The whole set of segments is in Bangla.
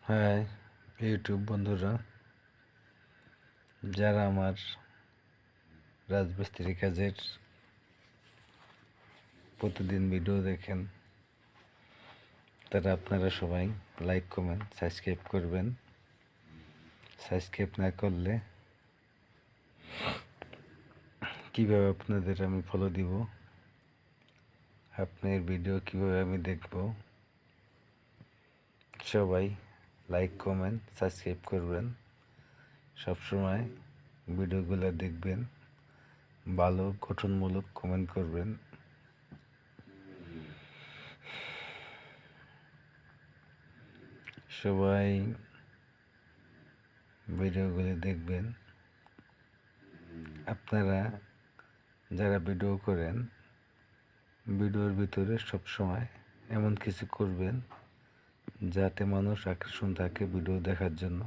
হাই ইউটিউব বন্ধুরা, যারা আমার রাজমিস্ত্রি কাজের প্রতিদিন ভিডিও দেখেন, তারা আপনারা সবাই লাইক কমেন্ট সাবস্ক্রাইব করবেন। সাবস্ক্রাইব না করলে কীভাবে আপনাদের আমি ফলো দিব, আপনার ভিডিও কীভাবে আমি দেখব? সবাই লাইক কমেন্ট সাবস্ক্রাইব করবেন, সবসময় ভিডিওগুলো দেখবেন, ভালো গঠনমূলক কমেন্ট করবেন। সবাই ভিডিওগুলি দেখবেন। আপনারা যারা ভিডিও করেন, ভিডিওর ভিতরে সবসময় এমন কিছু করবেন যাতে মানুষ আকর্ষণ থাকে ভিডিও দেখার জন্য।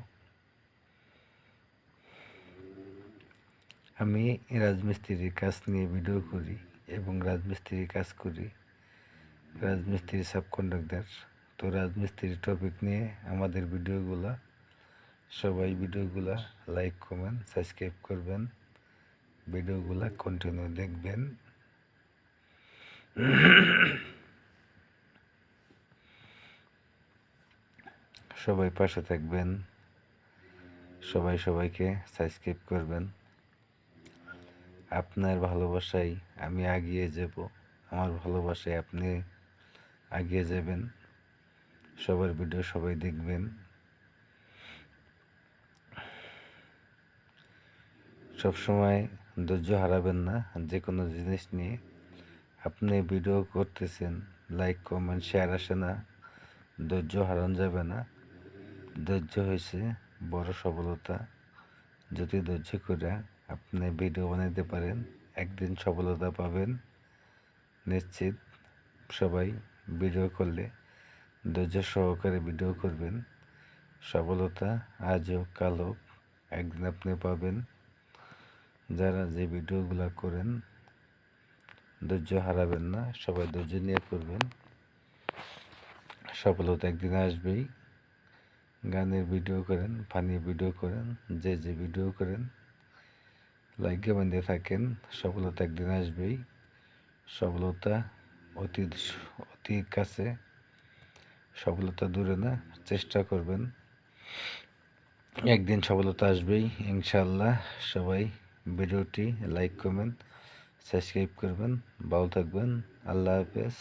আমি রাজমিস্ত্রির কাজ নিয়ে ভিডিও করি এবং রাজমিস্ত্রির কাজ করি, রাজমিস্ত্রি সাবকন্ডাক্টর। তো রাজমিস্ত্রির টপিক নিয়ে আমাদের ভিডিওগুলা, সবাই ভিডিওগুলা লাইক কমেন্ট সাবস্ক্রাইব করবেন, ভিডিওগুলা কন্টিনিউ দেখবেন। সবাই পাশে থাকবেন, সবাই সবাইকে সাবস্ক্রাইব করবেন। আপনার ভালোবাসায় আমি এগিয়ে যাব, আমার ভালোবাসায় আপনি এগিয়ে যাবেন। সবার ভিডিও সবাই দেখবেন। সবসময় ধৈর্য হারাবেন না যে কোনো জিনিস নিয়ে। আপনি ভিডিও করতেছেন, লাইক কমেন্ট শেয়ার আসে না, ধৈর্য হারানো যাবে না। ধৈর্য হয়েছে বড় সফলতা। যদি ধৈর্য করে আপনি ভিডিও বানাইতে পারেন, একদিন সফলতা পাবেন নিশ্চিত। সবাই ভিডিও করলে ধৈর্য সহকারে ভিডিও করবেন, সফলতা আজ হোক কাল হোক একদিন আপনি পাবেন। যারা যে ভিডিওগুলো করেন ধৈর্য হারাবেন না, সবাই ধৈর্য নিয়ে করবেন, সফলতা একদিন আসবেই। গানের ভিডিও করেন, ফানি ভিডিও করেন, যে ভিডিও করেন লাইকে বাঁধে থাকেন, সফলতা একদিন আসবেই। সফলতা অতি কাছে, সফলতা দূরে না। চেষ্টা করবেন, একদিন সফলতা আসবেই ইনশাআল্লাহ। সবাই ভিডিওটি লাইক কমেন্ট সাবস্ক্রাইব করবেন। ভালো থাকবেন। আল্লাহ হাফেজ।